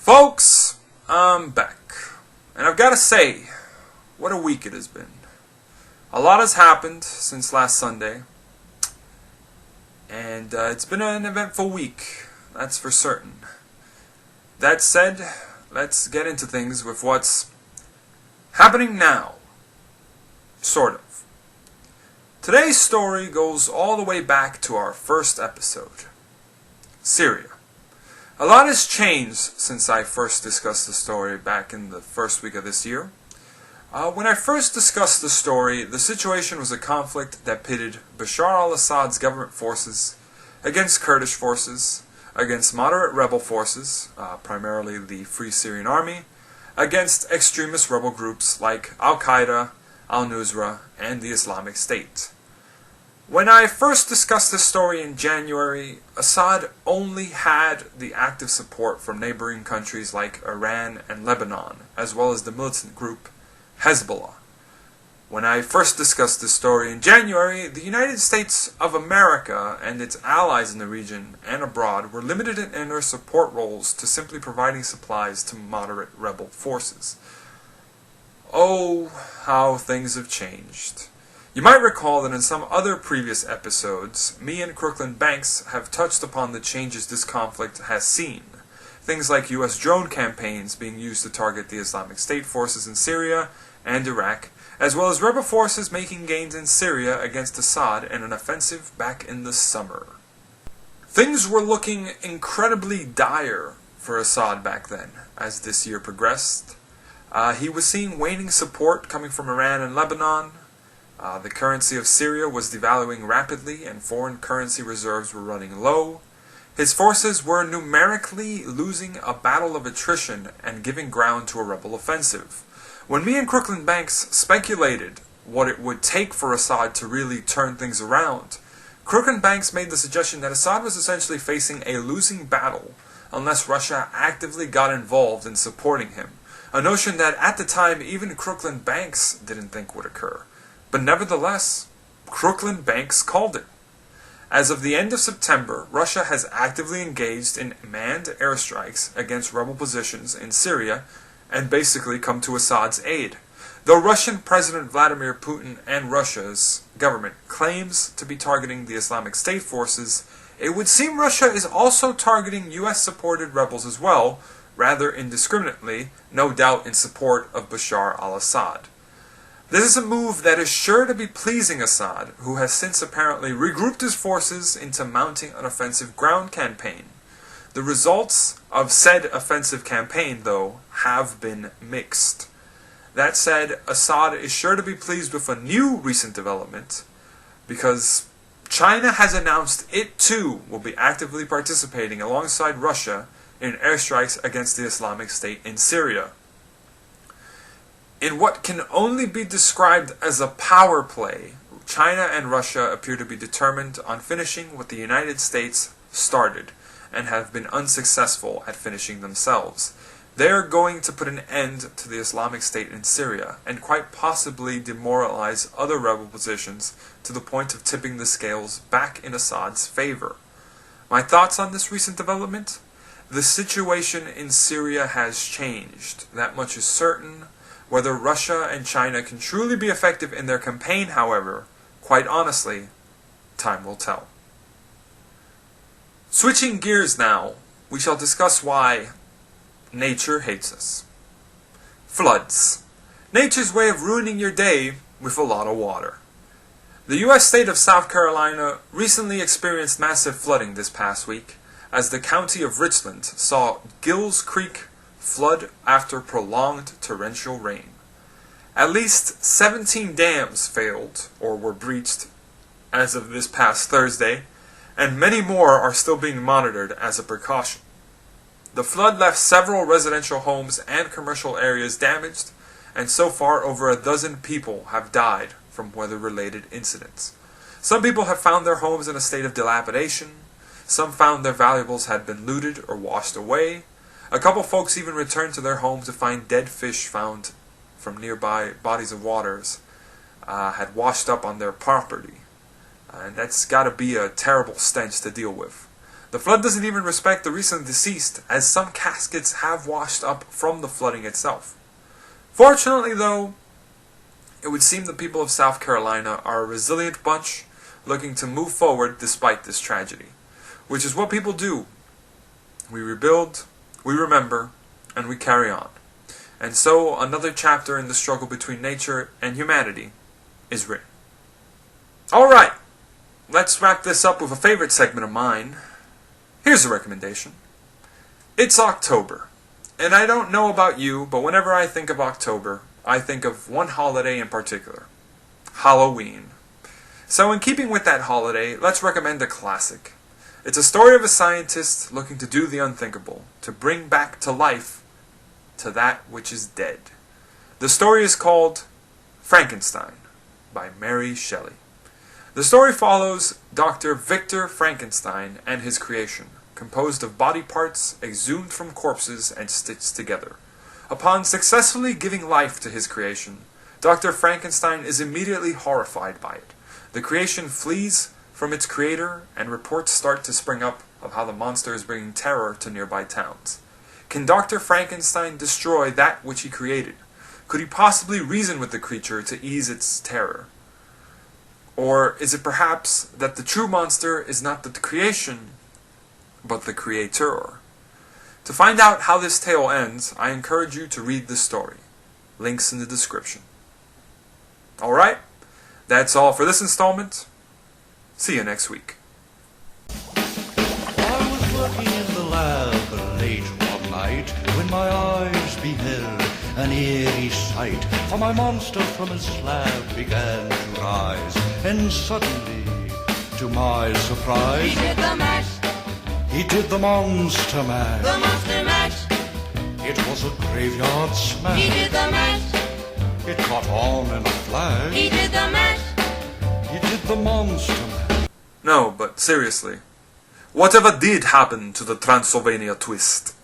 Folks, I'm back. And I've got to say, what a week it has been. A lot has happened since last Sunday. And it's been an eventful week, that's for certain. That said, let's get into things with what's happening now. Sort of. Today's story goes all the way back to our first episode. Syria. A lot has changed since I first discussed the story back in the first week of this year. When I first discussed the story, the situation was a conflict that pitted Bashar al-Assad's government forces against Kurdish forces, against moderate rebel forces, primarily the Free Syrian Army, against extremist rebel groups like Al-Qaeda, Al-Nusra, and the Islamic State. When I first discussed this story in January, Assad only had the active support from neighboring countries like Iran and Lebanon, as well as the militant group Hezbollah. When I first discussed this story in January, the United States of America and its allies in the region and abroad were limited in their support roles to simply providing supplies to moderate rebel forces. Oh, how things have changed. You might recall that in some other previous episodes, me and Crooklyn Banks have touched upon the changes this conflict has seen. Things like U.S. drone campaigns being used to target the Islamic State forces in Syria and Iraq, as well as rebel forces making gains in Syria against Assad in an offensive back in the summer. Things were looking incredibly dire for Assad back then, as this year progressed. He was seeing waning support coming from Iran and Lebanon. The currency of Syria was devaluing rapidly and foreign currency reserves were running low. His forces were numerically losing a battle of attrition and giving ground to a rebel offensive. When me and Crooklyn Banks speculated what it would take for Assad to really turn things around, Crooklyn Banks made the suggestion that Assad was essentially facing a losing battle unless Russia actively got involved in supporting him, a notion that at the time even Crooklyn Banks didn't think would occur. But nevertheless, Crooklyn Banks called it. As of the end of September, Russia has actively engaged in manned airstrikes against rebel positions in Syria and basically come to Assad's aid. Though Russian President Vladimir Putin and Russia's government claims to be targeting the Islamic State forces, it would seem Russia is also targeting US-supported rebels as well, rather indiscriminately, no doubt in support of Bashar al-Assad. This is a move that is sure to be pleasing Assad, who has since apparently regrouped his forces into mounting an offensive ground campaign. The results of said offensive campaign, though, have been mixed. That said, Assad is sure to be pleased with a new recent development, because China has announced it too will be actively participating alongside Russia in airstrikes against the Islamic State in Syria. In what can only be described as a power play, China and Russia appear to be determined on finishing what the United States started, and have been unsuccessful at finishing themselves. They are going to put an end to the Islamic State in Syria, and quite possibly demoralize other rebel positions to the point of tipping the scales back in Assad's favor. My thoughts on this recent development? The situation in Syria has changed. That much is certain. Whether Russia and China can truly be effective in their campaign, however, quite honestly, time will tell. Switching gears now, we shall discuss why nature hates us. Floods. Nature's way of ruining your day with a lot of water. The U.S. state of South Carolina recently experienced massive flooding this past week, as the county of Richland saw Gills Creek flood after prolonged torrential rain. At least 17 dams failed or were breached as of this past Thursday, and many more are still being monitored as a precaution. The flood left several residential homes and commercial areas damaged, and so far over a dozen people have died from weather-related incidents. Some people have found their homes in a state of dilapidation, some found their valuables had been looted or washed away. A couple folks even returned to their homes to find dead fish found from nearby bodies of waters had washed up on their property. And that's got to be a terrible stench to deal with. The flood doesn't even respect the recent deceased, as some caskets have washed up from the flooding itself. Fortunately, though, it would seem the people of South Carolina are a resilient bunch looking to move forward despite this tragedy, which is what people do. We rebuild, we remember, and we carry on. And so another chapter in the struggle between nature and humanity is written. Alright, let's wrap this up with a favorite segment of mine. Here's a recommendation. It's October, and I don't know about you, but whenever I think of October, I think of one holiday in particular, Halloween. So in keeping with that holiday, let's recommend a classic. It's a story of a scientist looking to do the unthinkable, to bring back to life to that which is dead. The story is called Frankenstein by Mary Shelley. The story follows Dr. Victor Frankenstein and his creation, composed of body parts exhumed from corpses and stitched together. Upon successfully giving life to his creation, Dr. Frankenstein is immediately horrified by it. The creation flees from its creator, and reports start to spring up of how the monster is bringing terror to nearby towns. Can Dr. Frankenstein destroy that which he created? Could he possibly reason with the creature to ease its terror? Or is it perhaps that the true monster is not the creation, but the creator? To find out how this tale ends, I encourage you to read the story. Links in the description. Alright, that's all for this installment. See you next week. I was working in the lab late one night when my eyes beheld an eerie sight. For my monster from his slab began to rise, and suddenly, to my surprise, He did the mash, he did the monster mash. the monster mash. It was a graveyard smash. He did the mash, It caught on in a flash. he did the mash. He did the monster mash. No, but seriously, whatever did happen to the Transylvania twist?